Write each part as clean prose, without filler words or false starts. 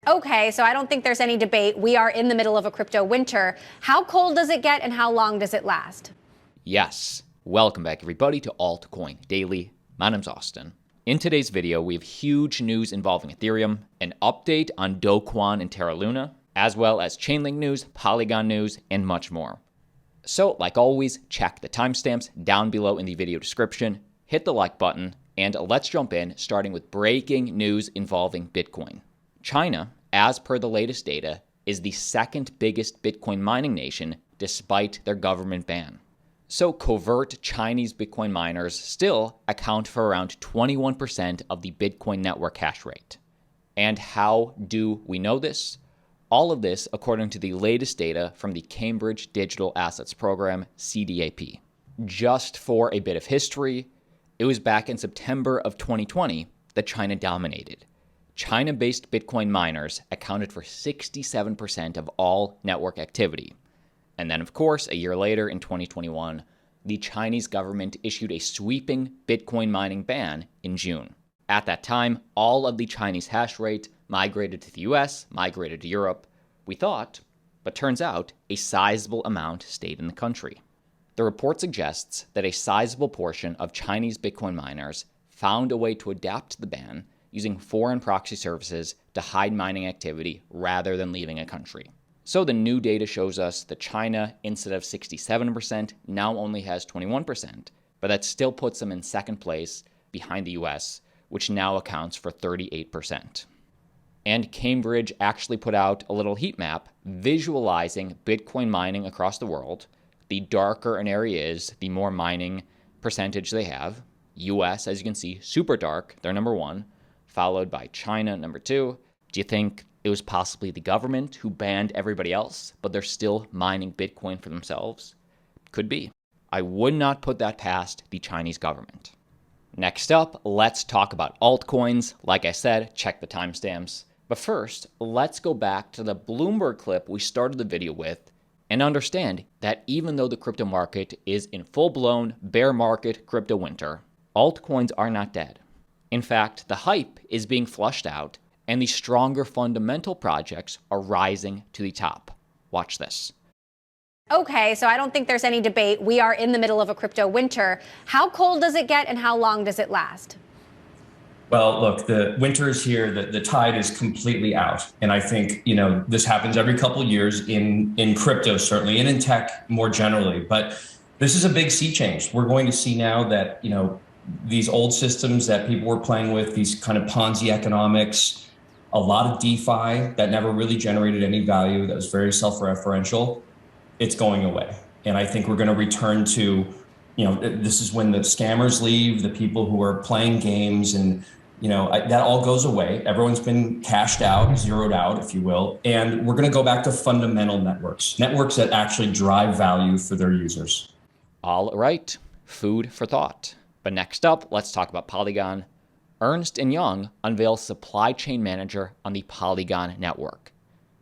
Okay, so I don't think there's any debate. We are in the middle of a crypto winter. How cold does it get and how long does it last? Yes. Welcome back, everybody, to Altcoin Daily. My name's Austin. In today's video, we have huge news involving Ethereum, an update on Kwon and Terra Luna, as well as Chainlink news, Polygon news, and much more. So, like always, check the timestamps down below in the video description, hit the like button, and let's jump in, starting with breaking news involving Bitcoin. China, as per the latest data, is the second biggest Bitcoin mining nation despite their government ban. So covert Chinese Bitcoin miners still account for around 21% of the Bitcoin network hash rate. And how do we know this? All of this according to the latest data from the Cambridge Digital Assets Program, CDAP. Just for a bit of history, it was back in September of 2020 that China dominated. China-based Bitcoin miners accounted for 67% of all network activity. And then, of course, a year later in 2021, the Chinese government issued a sweeping Bitcoin mining ban in June. At that time, all of the Chinese hash rate migrated to the US, migrated to Europe, we thought, but turns out a sizable amount stayed in the country. The report suggests that a sizable portion of Chinese Bitcoin miners found a way to adapt to the ban using foreign proxy services to hide mining activity rather than leaving a country. So the new data shows us that China, instead of 67%, now only has 21%, but that still puts them in second place behind the US, which now accounts for 38%. And Cambridge actually put out a little heat map visualizing Bitcoin mining across the world. The darker an area is, the more mining percentage they have. US, as you can see, super dark, they're number one, followed by China, number two. Do you think it was possibly the government who banned everybody else, but they're still mining Bitcoin for themselves? Could be. I would not put that past the Chinese government. Next up, let's talk about altcoins. Like I said, check the timestamps. But first, let's go back to the Bloomberg clip we started the video with and understand that even though the crypto market is in full-blown bear market crypto winter, altcoins are not dead. In fact, the hype is being flushed out and the stronger fundamental projects are rising to the top. Watch this. Okay, so I don't think there's any debate. We are in the middle of a crypto winter. How cold does it get and how long does it last? Well, look, the winter is here. The tide is completely out. And I think, this happens every couple of years in crypto, certainly, and in tech more generally. But this is a big sea change. We're going to see now that, these old systems that people were playing with, these kind of Ponzi economics, a lot of DeFi that never really generated any value, that was very self-referential, it's going away. And I think we're going to return to, this is when the scammers leave, the people who are playing games, and, that all goes away. Everyone's been cashed out, zeroed out, if you will. And we're going to go back to fundamental networks that actually drive value for their users. All right, food for thought. But next up, let's talk about Polygon. Ernst & Young unveils supply chain manager on the Polygon network.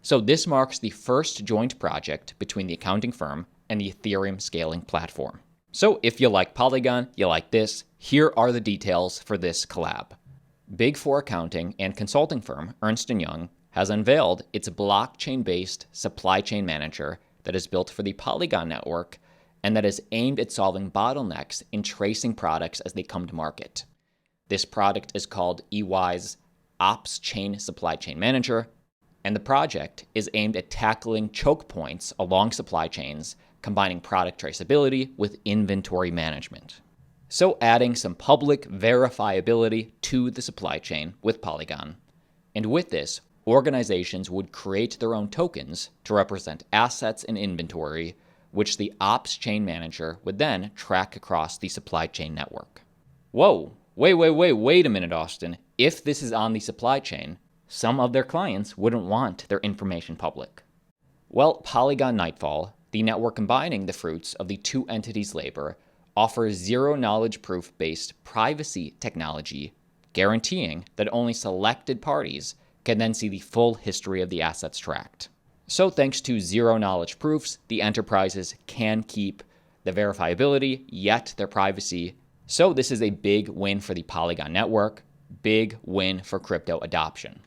So this marks the first joint project between the accounting firm and the Ethereum scaling platform. So if you like Polygon, you like this, here are the details for this collab. Big Four accounting and consulting firm Ernst & Young has unveiled its blockchain-based supply chain manager that is built for the Polygon network and that is aimed at solving bottlenecks in tracing products as they come to market. This product is called EY's Ops Chain Supply Chain Manager, and the project is aimed at tackling choke points along supply chains, combining product traceability with inventory management. So adding some public verifiability to the supply chain with Polygon. And with this, organizations would create their own tokens to represent assets and inventory, which the Ops Chain Manager would then track across the supply chain network. Whoa, wait a minute, Austin. If this is on the supply chain, some of their clients wouldn't want their information public. Well, Polygon Nightfall, the network combining the fruits of the two entities' labor, offers zero-knowledge proof-based privacy technology, guaranteeing that only selected parties can then see the full history of the assets tracked. So thanks to zero-knowledge proofs, the enterprises can keep the verifiability, yet their privacy. So this is a big win for the Polygon network, big win for crypto adoption.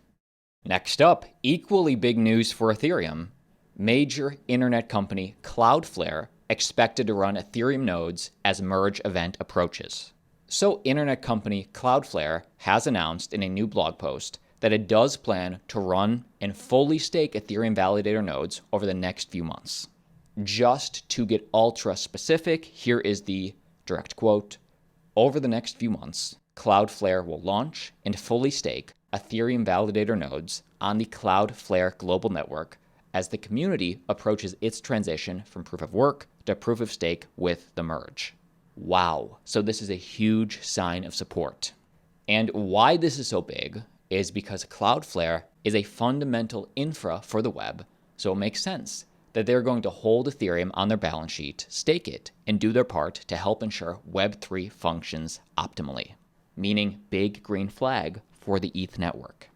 Next up, equally big news for Ethereum. Major internet company Cloudflare expected to run Ethereum nodes as merge event approaches. So internet company Cloudflare has announced in a new blog post that it does plan to run and fully stake Ethereum validator nodes over the next few months. Just to get ultra specific, here is the direct quote. Over the next few months, Cloudflare will launch and fully stake Ethereum validator nodes on the Cloudflare global network as the community approaches its transition from proof of work to proof of stake with the merge. Wow. So this is a huge sign of support. And why this is so big is because Cloudflare is a fundamental infra for the web, so it makes sense that they're going to hold Ethereum on their balance sheet, stake it, and do their part to help ensure Web3 functions optimally, meaning big green flag for the ETH network.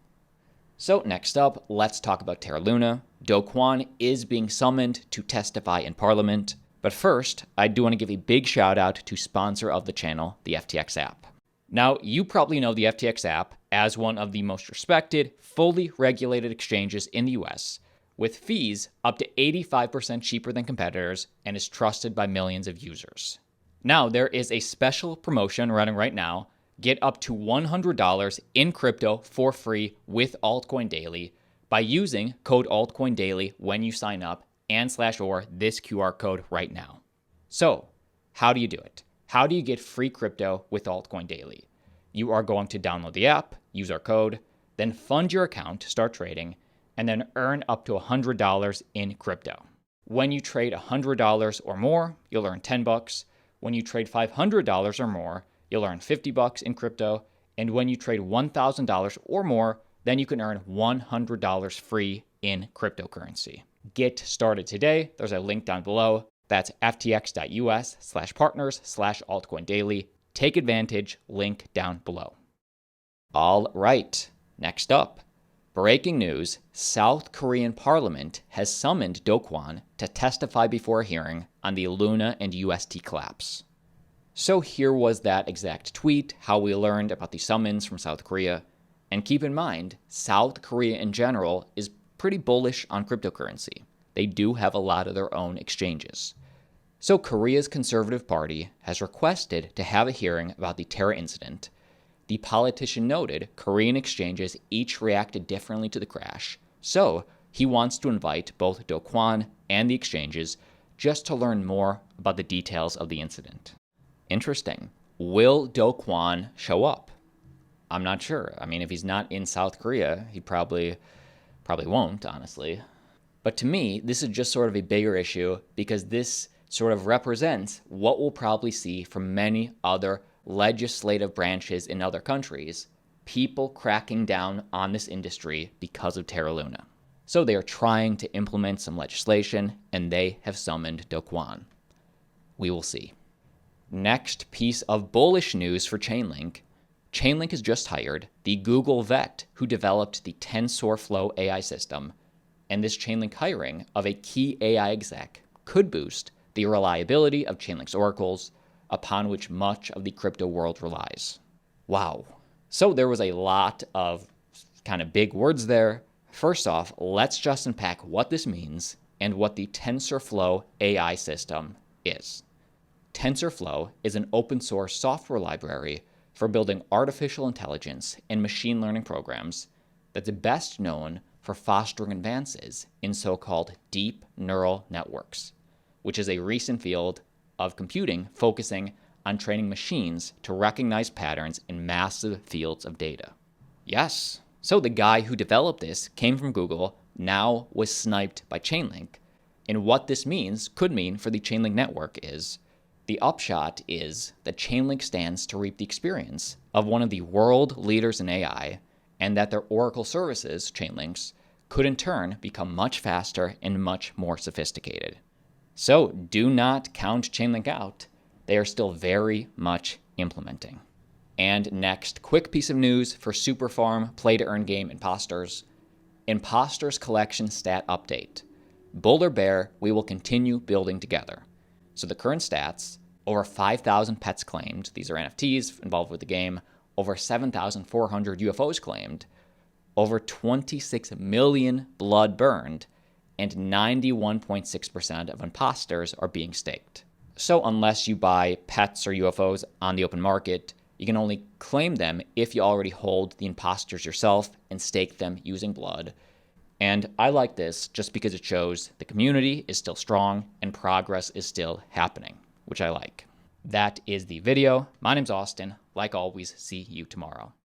So next up, let's talk about Terra Luna. Kwon is being summoned to testify in Parliament, but first, I do want to give a big shout out to sponsor of the channel, the FTX App. Now, you probably know the FTX App as one of the most respected, fully regulated exchanges in the US, with fees up to 85% cheaper than competitors and is trusted by millions of users. Now, there is a special promotion running right now. Get up to $100 in crypto for free with Altcoin Daily by using code Altcoin Daily when you sign up and/or this QR code right now. So, how do you do it? How do you get free crypto with Altcoin Daily? You are going to download the app, use our code, then fund your account to start trading, and then earn up to $100 in crypto. When you trade $100 or more, you'll earn $10. When you trade $500 or more, you'll earn $50 in crypto. And when you trade $1,000 or more, then you can earn $100 free in cryptocurrency. Get started today. There's a link down below. That's ftx.us/partners/altcoin daily. Take advantage, link down below. All right, next up. Breaking news, South Korean parliament has summoned Kwon to testify before a hearing on the Luna and UST collapse. So here was that exact tweet, how we learned about the summons from South Korea. And keep in mind, South Korea in general is pretty bullish on cryptocurrency. They do have a lot of their own exchanges. So Korea's Conservative Party has requested to have a hearing about the Terra incident. The politician noted Korean exchanges each reacted differently to the crash, so he wants to invite both Kwon and the exchanges just to learn more about the details of the incident. Interesting. Will Kwon show up? I'm not sure. I mean, if he's not in South Korea, he probably won't, honestly. But to me, this is just sort of a bigger issue because this sort of represents what we'll probably see from many other legislative branches in other countries, people cracking down on this industry because of Terra Luna. So they are trying to implement some legislation, and they have summoned Kwon. We will see. Next piece of bullish news for Chainlink. Chainlink has just hired the Google vet who developed the TensorFlow AI system, and this Chainlink hiring of a key AI exec could boost the reliability of Chainlink's oracles, upon which much of the crypto world relies. Wow. So there was a lot of kind of big words there. First off, let's just unpack what this means and what the TensorFlow AI system is. TensorFlow is an open source software library for building artificial intelligence and machine learning programs that's best known for fostering advances in so-called deep neural networks, which is a recent field of computing focusing on training machines to recognize patterns in massive fields of data. Yes, so the guy who developed this came from Google, now was sniped by Chainlink. And what this could mean for the Chainlink network is, the upshot is that Chainlink stands to reap the experience of one of the world leaders in AI, and that their Oracle services, Chainlinks, could in turn become much faster and much more sophisticated. So do not count Chainlink out. They are still very much implementing. And next, quick piece of news for SuperFarm play-to-earn game Imposters. Imposters collection stat update. Bull or bear, we will continue building together. So the current stats, over 5,000 pets claimed. These are NFTs involved with the game. Over 7,400 UFOs claimed. over 26 million blood burned, and 91.6% of imposters are being staked. So unless you buy pets or UFOs on the open market, you can only claim them if you already hold the imposters yourself and stake them using blood. And I like this just because it shows the community is still strong and progress is still happening, which I like. That is the video. My name's Austin. Like always, see you tomorrow.